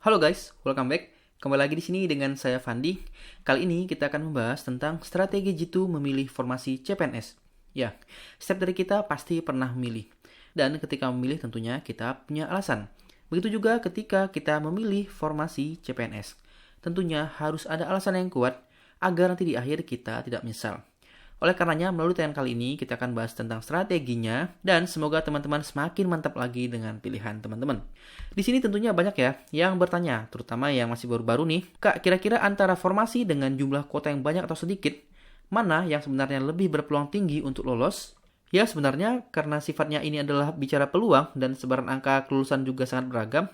Halo guys, welcome back. Kembali lagi di sini dengan saya Fandi. Kali ini kita akan membahas tentang strategi jitu memilih formasi CPNS. Ya, setiap dari kita pasti pernah memilih. Dan ketika memilih tentunya kita punya alasan. Begitu juga ketika kita memilih formasi CPNS. Tentunya harus ada alasan yang kuat agar nanti di akhir kita tidak menyesal. Oleh karenanya, melalui tayangan kali ini kita akan bahas tentang strateginya dan semoga teman-teman semakin mantap lagi dengan pilihan teman-teman. Di sini tentunya banyak ya yang bertanya, terutama yang masih baru-baru nih, Kak, kira-kira antara formasi dengan jumlah kuota yang banyak atau sedikit, mana yang sebenarnya lebih berpeluang tinggi untuk lolos? Ya, sebenarnya karena sifatnya ini adalah bicara peluang dan sebaran angka kelulusan juga sangat beragam,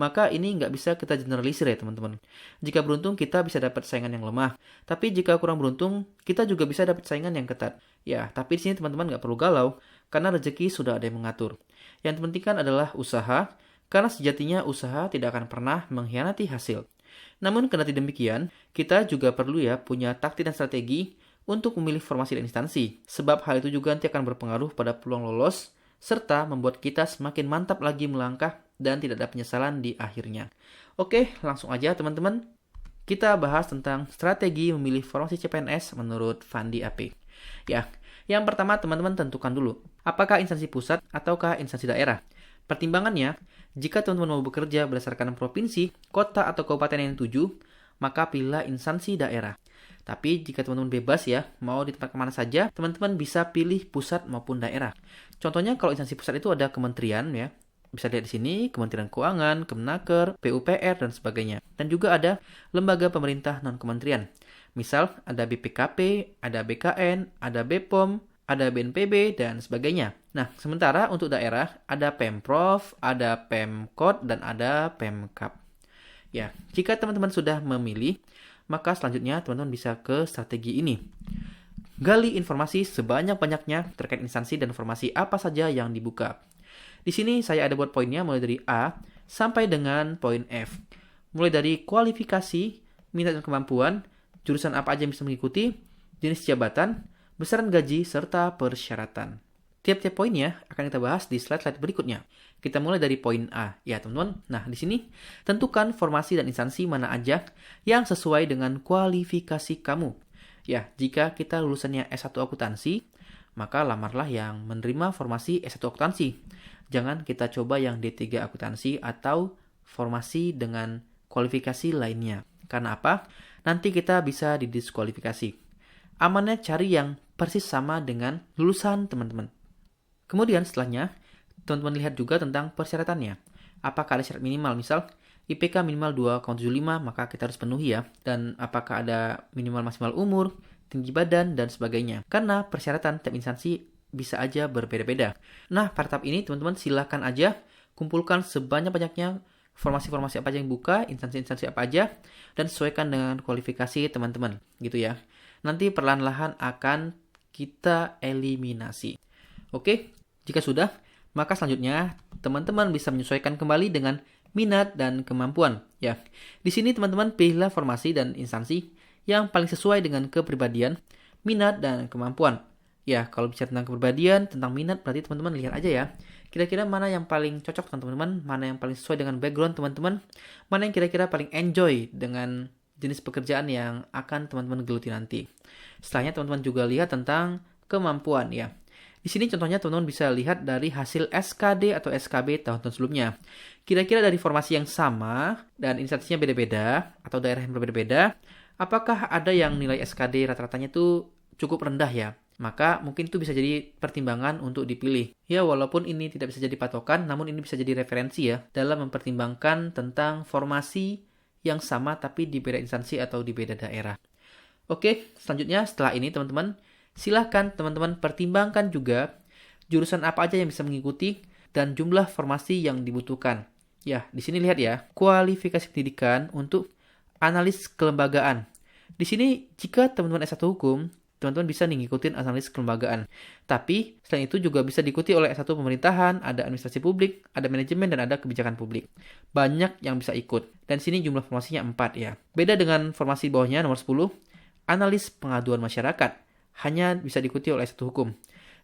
maka ini nggak bisa kita generalisir ya teman-teman. Jika beruntung, kita bisa dapat saingan yang lemah. Tapi jika kurang beruntung, kita juga bisa dapat saingan yang ketat. Ya, tapi di sini teman-teman nggak perlu galau, karena rezeki sudah ada yang mengatur. Yang penting kan adalah usaha, karena sejatinya usaha tidak akan pernah mengkhianati hasil. Namun kendati demikian, kita juga perlu ya punya taktik dan strategi untuk memilih formasi dan instansi, sebab hal itu juga nanti akan berpengaruh pada peluang lolos, serta membuat kita semakin mantap lagi melangkah dan tidak ada penyesalan di akhirnya. Oke, langsung aja teman-teman. Kita bahas tentang strategi memilih formasi CPNS menurut Fandi AP. Ya, yang pertama teman-teman tentukan dulu, apakah instansi pusat ataukah instansi daerah. Pertimbangannya, jika teman-teman mau bekerja berdasarkan provinsi, kota atau kabupaten yang dituju, maka pilihlah instansi daerah. Tapi jika teman-teman bebas ya, mau di tempat kemana saja, teman-teman bisa pilih pusat maupun daerah. Contohnya kalau instansi pusat itu ada kementerian ya, bisa lihat di sini, Kementerian Keuangan, Kemenaker, PUPR, dan sebagainya. Dan juga ada lembaga pemerintah non-kementerian. Misal, ada BPKP, ada BKN, ada BPOM, ada BNPB, dan sebagainya. Nah, sementara untuk daerah, ada Pemprov, ada Pemkot, dan ada Pemkap. Ya, jika teman-teman sudah memilih, maka selanjutnya teman-teman bisa ke strategi ini. Gali informasi sebanyak-banyaknya terkait instansi dan informasi apa saja yang dibuka. Di sini saya ada buat poinnya mulai dari A sampai dengan poin F. Mulai dari kualifikasi, minat dan kemampuan, jurusan apa aja yang bisa mengikuti, jenis jabatan, besaran gaji, serta persyaratan. Tiap-tiap poinnya akan kita bahas di slide-slide berikutnya. Kita mulai dari poin A, ya teman-teman. Nah, di sini tentukan formasi dan instansi mana aja yang sesuai dengan kualifikasi kamu. Ya, jika kita lulusannya S1 akuntansi, maka lamarlah yang menerima formasi S1 akuntansi. Jangan kita coba yang D3 akuntansi atau formasi dengan kualifikasi lainnya. Karena apa? Nanti kita bisa didiskualifikasi. Amannya cari yang persis sama dengan lulusan teman-teman. Kemudian setelahnya, teman-teman lihat juga tentang persyaratannya. Apakah ada syarat minimal? Misal, IPK minimal 2,75, maka kita harus penuhi ya. Dan apakah ada minimal maksimal umur, tinggi badan, dan sebagainya. Karena persyaratan tiap instansi bisa aja berbeda-beda. Nah, pada tahap ini teman-teman silakan aja kumpulkan sebanyak-banyaknya formasi-formasi apa aja yang buka, instansi-instansi apa aja, dan sesuaikan dengan kualifikasi teman-teman. Gitu ya. Nanti perlahan-lahan akan kita eliminasi. Oke, jika sudah, maka selanjutnya teman-teman bisa menyesuaikan kembali dengan minat dan kemampuan. Ya, di sini teman-teman pilihlah formasi dan instansi yang paling sesuai dengan kepribadian, minat dan kemampuan. Ya, kalau bicara tentang kepribadian, tentang minat, berarti teman-teman lihat aja ya. Kira-kira mana yang paling cocok dengan teman-teman, mana yang paling sesuai dengan background teman-teman, mana yang kira-kira paling enjoy dengan jenis pekerjaan yang akan teman-teman geluti nanti. Setelahnya teman-teman juga lihat tentang kemampuan ya. Di sini contohnya teman-teman bisa lihat dari hasil SKD atau SKB tahun-tahun sebelumnya. Kira-kira dari formasi yang sama dan instansinya beda-beda atau daerah yang berbeda-beda, apakah ada yang nilai SKD rata-ratanya itu cukup rendah ya? Maka mungkin itu bisa jadi pertimbangan untuk dipilih. Ya, walaupun ini tidak bisa jadi patokan, namun ini bisa jadi referensi ya dalam mempertimbangkan tentang formasi yang sama tapi di beda instansi atau di beda daerah. Oke, selanjutnya setelah ini teman-teman, silahkan teman-teman pertimbangkan juga jurusan apa aja yang bisa mengikuti dan jumlah formasi yang dibutuhkan. Ya, di sini lihat ya, kualifikasi pendidikan untuk analis kelembagaan. Di sini jika teman-teman S1 hukum, teman-teman bisa ngikutin analis kelembagaan. Tapi selain itu juga bisa diikuti oleh S1 pemerintahan, ada administrasi publik, ada manajemen, dan ada kebijakan publik. Banyak yang bisa ikut. Dan di sini jumlah formasinya 4 ya. Beda dengan formasi bawahnya nomor 10, analis pengaduan masyarakat. Hanya bisa diikuti oleh S1 hukum.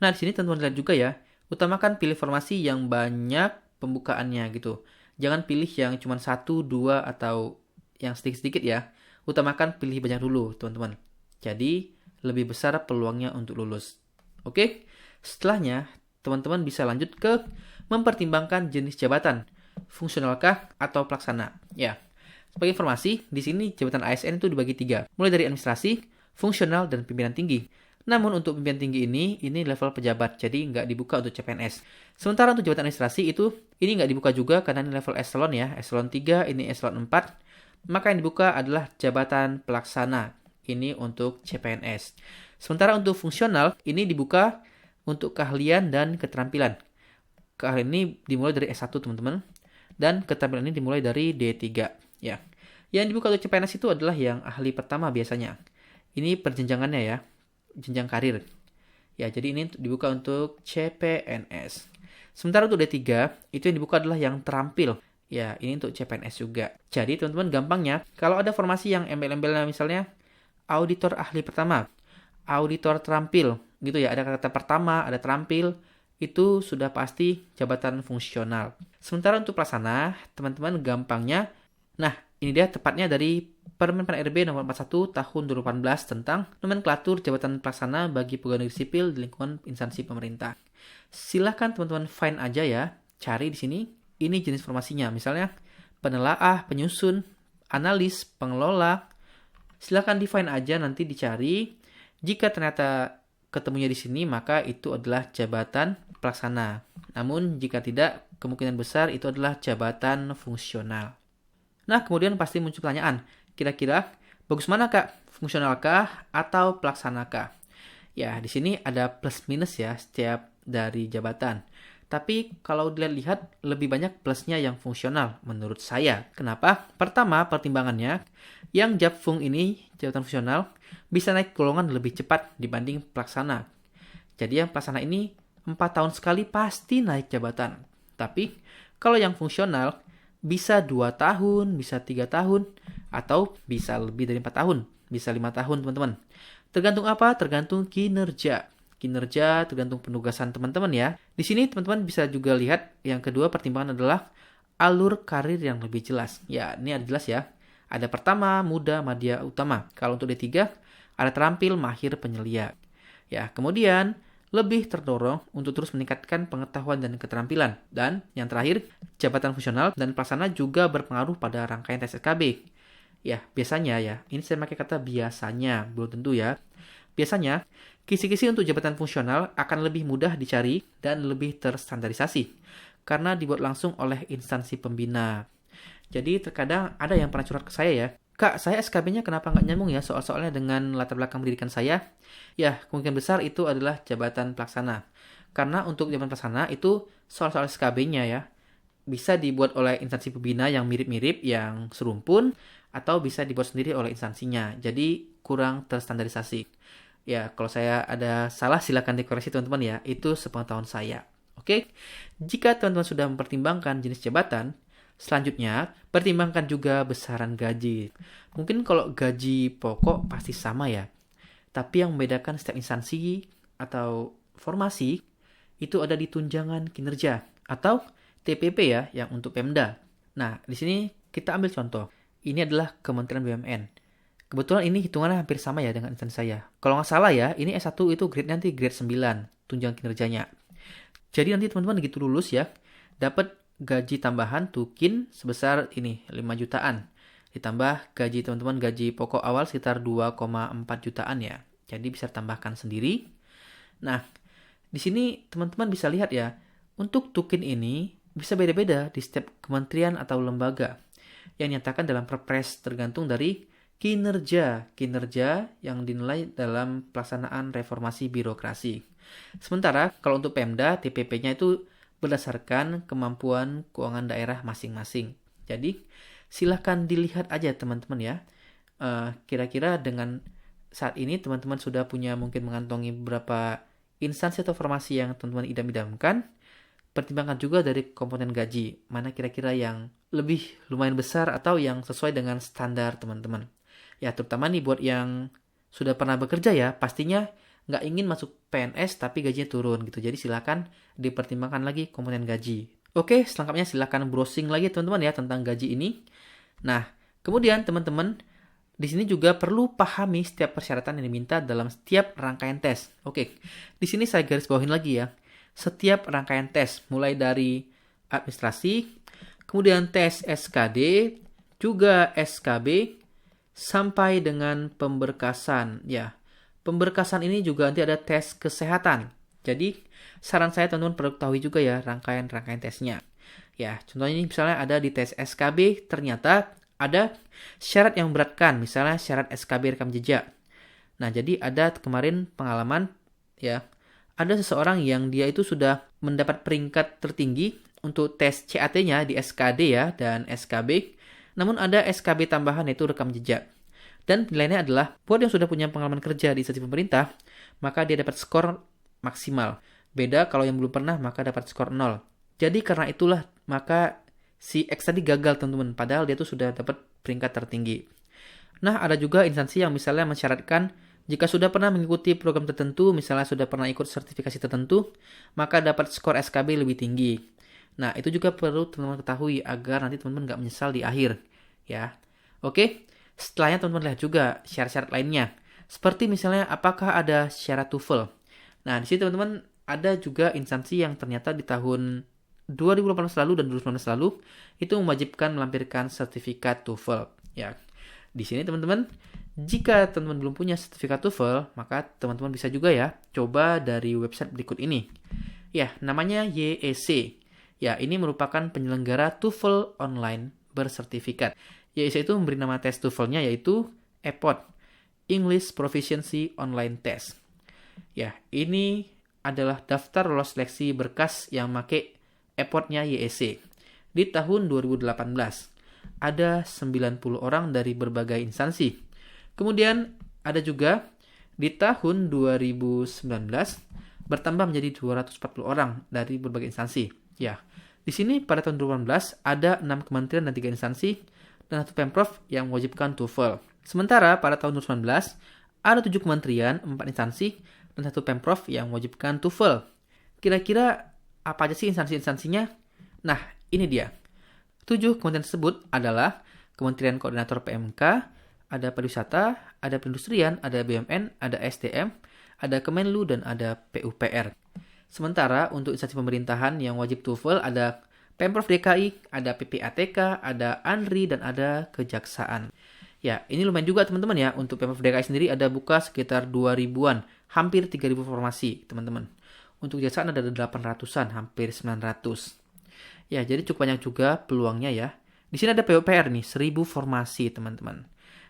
Nah, di sini teman-teman lihat juga ya, utamakan pilih formasi yang banyak pembukaannya gitu. Jangan pilih yang cuma 1, 2, atau yang sedikit-sedikit ya. Utamakan pilih banyak dulu, teman-teman. Jadi, lebih besar peluangnya untuk lulus. Oke? Setelahnya, teman-teman bisa lanjut ke mempertimbangkan jenis jabatan. Fungsionalkah atau pelaksana? Ya. Sebagai informasi, di sini jabatan ASN itu dibagi 3. Mulai dari administrasi, fungsional, dan pimpinan tinggi. Namun untuk pimpinan tinggi ini level pejabat, jadi nggak dibuka untuk CPNS. Sementara untuk jabatan administrasi ini nggak dibuka juga karena ini level eselon ya, eselon 3, ini eselon 4. Maka yang dibuka adalah jabatan pelaksana, ini untuk CPNS. Sementara untuk fungsional, ini dibuka untuk keahlian dan keterampilan. Keahlian ini dimulai dari S1 teman-teman, dan keterampilan ini dimulai dari D3. Ya. Yang dibuka untuk CPNS itu adalah yang ahli pertama biasanya. Ini perjenjangannya ya. Jenjang karir. Ya, jadi ini dibuka untuk CPNS. Sementara untuk D3, itu yang dibuka adalah yang terampil. Ya, ini untuk CPNS juga. Jadi, teman-teman gampangnya, kalau ada formasi yang embel-embelnya misalnya auditor ahli pertama, auditor terampil, gitu ya, ada kata pertama, ada terampil, itu sudah pasti jabatan fungsional. Sementara untuk pelaksana, teman-teman gampangnya, nah, ini dia tepatnya dari Permen PAN-RB nomor 41 tahun 2018 tentang nomenklatur jabatan pelaksana bagi pegawai negeri sipil di lingkungan instansi pemerintah. Silahkan teman-teman find aja ya, cari di sini. Ini jenis formasinya, misalnya penelaah, penyusun, analis, pengelola. Silahkan di-find aja, nanti dicari. Jika ternyata ketemunya di sini, maka itu adalah jabatan pelaksana. Namun jika tidak, kemungkinan besar itu adalah jabatan fungsional. Nah, kemudian pasti muncul pertanyaan, kira-kira bagus mana kak? Fungsionalkah atau pelaksanakah? Ya, di sini ada plus minus ya setiap dari jabatan. Tapi kalau dilihat lebih banyak plusnya yang fungsional menurut saya. Kenapa? Pertama, pertimbangannya yang Japfung ini, jabatan fungsional, bisa naik golongan lebih cepat dibanding pelaksana. Jadi yang pelaksana ini 4 tahun sekali pasti naik jabatan. Tapi kalau yang fungsional bisa 2 tahun, bisa 3 tahun, atau bisa lebih dari 4 tahun, bisa 5 tahun teman-teman. Tergantung apa? Tergantung kinerja. Kinerja tergantung penugasan teman-teman ya. Di sini teman-teman bisa juga lihat yang kedua pertimbangan adalah alur karir yang lebih jelas. Ya, ini ada jelas ya. Ada pertama, muda, madya, utama. Kalau untuk D3, ada terampil, mahir, penyelia. Ya, kemudian lebih terdorong untuk terus meningkatkan pengetahuan dan keterampilan. Dan yang terakhir, jabatan fungsional dan pelaksana juga berpengaruh pada rangkaian tes SKB. Ya, biasanya ya, ini saya pakai kata biasanya, belum tentu ya. Biasanya, kisi-kisi untuk jabatan fungsional akan lebih mudah dicari dan lebih terstandarisasi karena dibuat langsung oleh instansi pembina. Jadi terkadang ada yang pernah curhat ke saya ya, Kak, saya SKB-nya kenapa nggak nyambung ya soal-soalnya dengan latar belakang pendidikan saya? Ya, kemungkinan besar itu adalah jabatan pelaksana. Karena untuk jabatan pelaksana itu soal-soal SKB-nya ya, bisa dibuat oleh instansi pembina yang mirip-mirip, yang serumpun, atau bisa dibuat sendiri oleh instansinya. Jadi kurang terstandarisasi. Ya, kalau saya ada salah silakan dikoreksi teman-teman ya, itu sepengetahuan saya. Oke, jika teman-teman sudah mempertimbangkan jenis jabatan, selanjutnya, pertimbangkan juga besaran gaji. Mungkin kalau gaji pokok pasti sama ya. Tapi yang membedakan setiap instansi atau formasi itu ada di tunjangan kinerja atau TPP ya yang untuk Pemda. Nah, di sini kita ambil contoh. Ini adalah Kementerian BUMN. Kebetulan ini hitungannya hampir sama ya dengan instansi saya. Kalau nggak salah ya, ini S1 itu grade nanti grade 9, tunjangan kinerjanya. Jadi nanti teman-teman gitu lulus ya, dapat gaji tambahan tukin sebesar ini 5 jutaan. Ditambah gaji teman-teman gaji pokok awal sekitar 2,4 jutaan ya. Jadi bisa tambahkan sendiri. Nah, di sini teman-teman bisa lihat ya, untuk tukin ini bisa beda-beda di setiap kementerian atau lembaga yang nyatakan dalam perpres tergantung dari kinerja yang dinilai dalam pelaksanaan reformasi birokrasi. Sementara kalau untuk Pemda, TPP-nya itu berdasarkan kemampuan keuangan daerah masing-masing. Jadi, silahkan dilihat aja teman-teman ya. Kira-kira dengan saat ini teman-teman sudah punya mungkin mengantongi beberapa instansi atau formasi yang teman-teman idam-idamkan. Pertimbangkan juga dari komponen gaji. Mana kira-kira yang lebih lumayan besar atau yang sesuai dengan standar teman-teman. Ya, terutama nih buat yang sudah pernah bekerja ya, pastinya nggak ingin masuk PNS tapi gajinya turun gitu. Jadi silakan dipertimbangkan lagi komponen gaji. Oke, selengkapnya silahkan browsing lagi teman-teman ya tentang gaji ini. Nah, kemudian teman-teman di sini juga perlu pahami setiap persyaratan yang diminta dalam setiap rangkaian tes. Oke, di sini saya garis bawahin lagi ya. Setiap rangkaian tes, mulai dari administrasi, kemudian tes SKD, juga SKB, sampai dengan pemberkasan. Ya, pemberkasan ini juga nanti ada tes kesehatan. Jadi, saran saya teman-teman perlu ketahui juga ya rangkaian-rangkaian tesnya. Ya, contohnya ini misalnya ada di tes SKB, ternyata ada syarat yang memberatkan, misalnya syarat SKB rekam jejak. Nah, jadi ada kemarin pengalaman ya, ada seseorang yang dia itu sudah mendapat peringkat tertinggi untuk tes CAT-nya di SKD ya dan SKB, namun ada SKB tambahan yaitu rekam jejak. Dan nilainya adalah buat yang sudah punya pengalaman kerja di instansi pemerintah, maka dia dapat skor maksimal. Beda kalau yang belum pernah maka dapat skor 0. Jadi karena itulah maka si X tadi gagal teman-teman, padahal dia tuh sudah dapat peringkat tertinggi. Nah, ada juga instansi yang misalnya mensyaratkan jika sudah pernah mengikuti program tertentu, misalnya sudah pernah ikut sertifikasi tertentu, maka dapat skor SKB lebih tinggi. Nah, itu juga perlu teman-teman ketahui agar nanti teman-teman nggak menyesal di akhir. Ya, oke. Setelahnya teman-teman lihat juga syarat-syarat lainnya. Seperti misalnya apakah ada syarat TOEFL. Nah, di sini teman-teman ada juga instansi yang ternyata di tahun 2018 lalu dan 2019 lalu itu mewajibkan melampirkan sertifikat TOEFL. Ya, di sini teman-teman, jika teman-teman belum punya sertifikat TOEFL, maka teman-teman bisa juga ya coba dari website berikut ini. Ya, namanya YEC. Ya, ini merupakan penyelenggara TOEFL online bersertifikat. YEC itu memberi nama tes TOEFL-nya yaitu EPOT, English Proficiency Online Test. Ya, ini adalah daftar lolos seleksi berkas yang make EPOT-nya YEC. Di tahun 2018, ada 90 orang dari berbagai instansi. Kemudian ada juga di tahun 2019 bertambah menjadi 240 orang dari berbagai instansi. Ya, di sini pada tahun 2018 ada 6 kementerian dan 3 instansi dan 1 Pemprov yang mewajibkan TOEFL. Sementara pada tahun 2019 ada 7 kementerian, 4 instansi, dan 1 Pemprov yang mewajibkan TOEFL. Kira-kira apa aja sih instansi-instansinya? Nah, ini dia. 7 kementerian tersebut adalah Kementerian Koordinator PMK, ada pariwisata, ada perindustrian, ada BUMN, ada SDM, ada Kemenlu, dan ada PUPR. Sementara untuk instansi pemerintahan yang wajib TOEFL ada Pemprov DKI, ada PPATK, ada ANRI, dan ada Kejaksaan. Ya, ini lumayan juga teman-teman ya. Untuk Pemprov DKI sendiri ada buka sekitar 2.000-an, hampir 3.000 formasi teman-teman. Untuk Kejaksaan ada 800-an, hampir 900. Ya, jadi cukup banyak juga peluangnya ya. Di sini ada PUPR nih, 1.000 formasi teman-teman.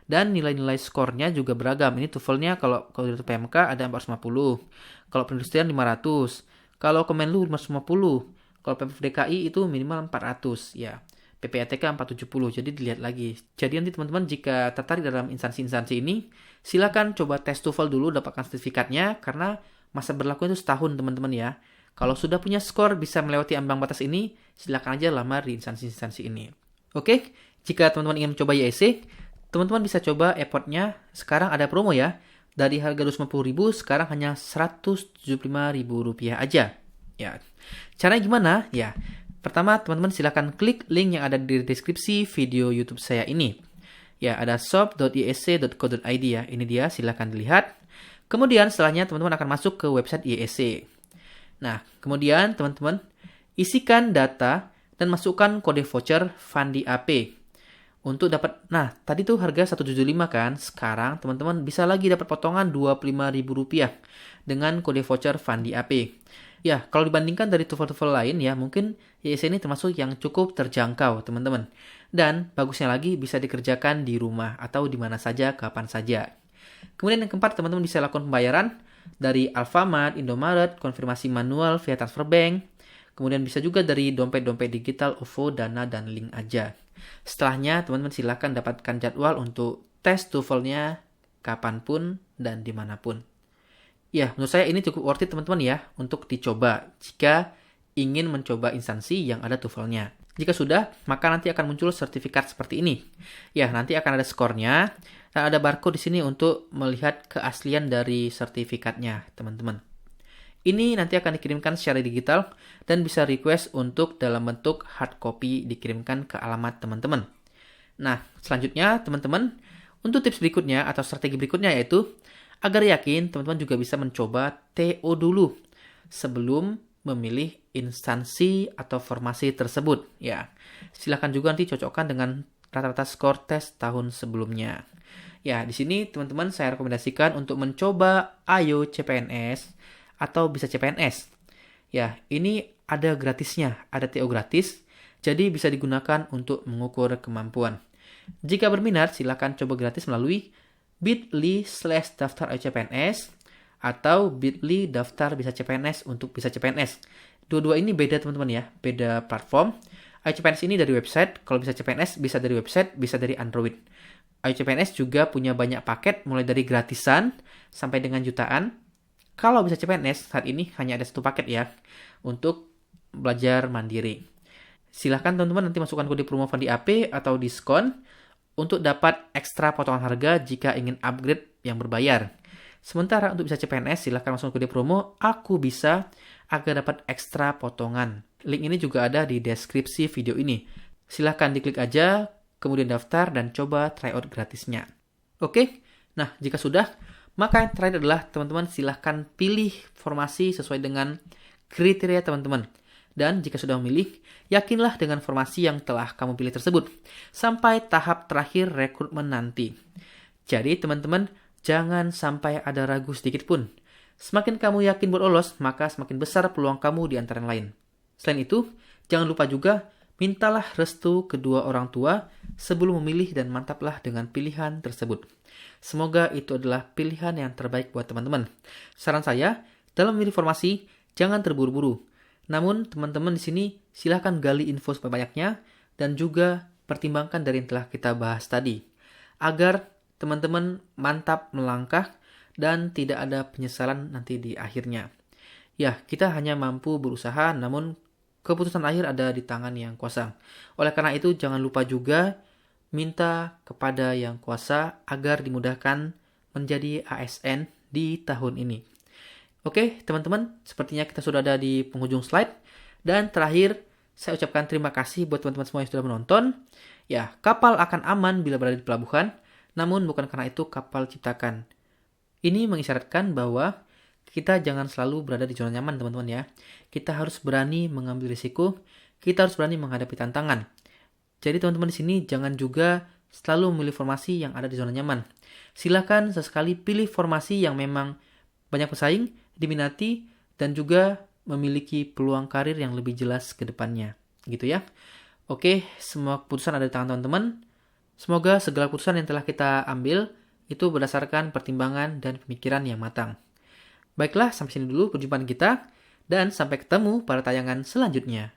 Dan nilai-nilai skornya juga beragam. Ini TOEFL-nya kalau itu PMK ada 450, kalau perindustrian 500, kalau Kemenlu 550, kalau Pemprov DKI itu minimal 400 ya. PPATK 470. Jadi dilihat lagi. Jadi nanti teman-teman jika tertarik dalam instansi-instansi ini, silakan coba tes TOEFL dulu dapatkan sertifikatnya karena masa berlaku itu setahun teman-teman ya. Kalau sudah punya skor bisa melewati ambang batas ini, silakan aja lamar di instansi-instansi ini. Oke, jika teman-teman ingin mencoba YEC, teman-teman bisa coba EPOT-nya. Sekarang ada promo ya. Dari harga Rp250.000 sekarang hanya Rp175.000 aja. Ya. Caranya gimana? Ya. Pertama, teman-teman silakan klik link yang ada di deskripsi video YouTube saya ini. Ya, ada shop.yesc.co.id ya. Ini dia, silakan dilihat. Kemudian setelahnya teman-teman akan masuk ke website YEC. Nah, kemudian teman-teman isikan data dan masukkan kode voucher Fandi AP. Untuk dapat, nah tadi tuh harga 175 kan, sekarang teman-teman bisa lagi dapat potongan Rp25.000 dengan kode voucher Fandi AP. Ya, kalau dibandingkan dari TOEFL lain ya, mungkin YEC ini termasuk yang cukup terjangkau teman-teman. Dan bagusnya lagi bisa dikerjakan di rumah atau di mana saja, kapan saja. Kemudian yang keempat, teman-teman bisa lakukan pembayaran dari Alfamart, Indomaret, konfirmasi manual via transfer bank. Kemudian bisa juga dari dompet-dompet digital, OVO, Dana, dan Link aja. Setelahnya, teman-teman silakan dapatkan jadwal untuk tes TOEFL-nya kapanpun dan dimanapun. Ya, menurut saya ini cukup worth it teman-teman ya untuk dicoba jika ingin mencoba instansi yang ada TOEFL-nya. Jika sudah, maka nanti akan muncul sertifikat seperti ini. Ya, nanti akan ada skornya dan ada barcode di sini untuk melihat keaslian dari sertifikatnya, teman-teman. Ini nanti akan dikirimkan secara digital dan bisa request untuk dalam bentuk hard copy dikirimkan ke alamat teman-teman. Nah, selanjutnya teman-teman, untuk tips berikutnya atau strategi berikutnya yaitu agar yakin teman-teman juga bisa mencoba TO dulu sebelum memilih instansi atau formasi tersebut. Ya, silahkan juga nanti cocokkan dengan rata-rata skor tes tahun sebelumnya. Ya, di sini teman-teman saya rekomendasikan untuk mencoba Ayo CPNS atau Bisa CPNS. Ya, ini ada gratisnya, ada TO gratis, jadi bisa digunakan untuk mengukur kemampuan. Jika berminat, silakan coba gratis melalui bit.ly/daftar Ayo CPNS atau bit.ly daftar Bisa CPNS untuk Bisa CPNS. Dua-dua ini beda teman-teman ya, beda platform. Ayo CPNS ini dari website, kalau Bisa CPNS bisa dari website, bisa dari Android. Ayo CPNS juga punya banyak paket, mulai dari gratisan sampai dengan jutaan. Kalau Bisa CPNS, saat ini hanya ada satu paket ya, untuk belajar mandiri. Silahkan teman-teman nanti masukkan kode promo Fandi AP atau diskon untuk dapat ekstra potongan harga jika ingin upgrade yang berbayar. Sementara untuk Bisa CPNS, silahkan masukkan kode promo Aku Bisa agar dapat ekstra potongan. Link ini juga ada di deskripsi video ini. Silahkan diklik aja, kemudian daftar dan coba tryout gratisnya. Oke, nah jika sudah, maka yang terakhir adalah teman-teman silahkan pilih formasi sesuai dengan kriteria teman-teman. Dan jika sudah memilih, yakinlah dengan formasi yang telah kamu pilih tersebut sampai tahap terakhir rekrutmen nanti. Jadi teman-teman, jangan sampai ada ragu sedikit pun. Semakin kamu yakin buat lolos, maka semakin besar peluang kamu di antara yang lain. Selain itu, jangan lupa juga mintalah restu kedua orang tua sebelum memilih dan mantaplah dengan pilihan tersebut. Semoga itu adalah pilihan yang terbaik buat teman-teman. Saran saya, dalam memilih formasi, jangan terburu-buru. Namun, teman-teman di sini silahkan gali info sebanyak-banyaknya dan juga pertimbangkan dari yang telah kita bahas tadi. Agar teman-teman mantap melangkah dan tidak ada penyesalan nanti di akhirnya. Ya, kita hanya mampu berusaha, namun keputusan akhir ada di tangan yang kuasa. Oleh karena itu, jangan lupa juga minta kepada yang kuasa agar dimudahkan menjadi ASN di tahun ini. Oke, teman-teman, sepertinya kita sudah ada di penghujung slide. Dan terakhir, saya ucapkan terima kasih buat teman-teman semua yang sudah menonton. Ya, kapal akan aman bila berada di pelabuhan, namun bukan karena itu kapal ciptakan. Ini mengisyaratkan bahwa kita jangan selalu berada di zona nyaman, teman-teman ya. Kita harus berani mengambil risiko, kita harus berani menghadapi tantangan. Jadi teman-teman di sini jangan juga selalu memilih formasi yang ada di zona nyaman. Silakan sesekali pilih formasi yang memang banyak pesaing, diminati, dan juga memiliki peluang karir yang lebih jelas ke depannya. Gitu ya. Oke, semua keputusan ada di tangan teman-teman. Semoga segala keputusan yang telah kita ambil itu berdasarkan pertimbangan dan pemikiran yang matang. Baiklah, sampai sini dulu perjumpaan kita, dan sampai ketemu pada tayangan selanjutnya.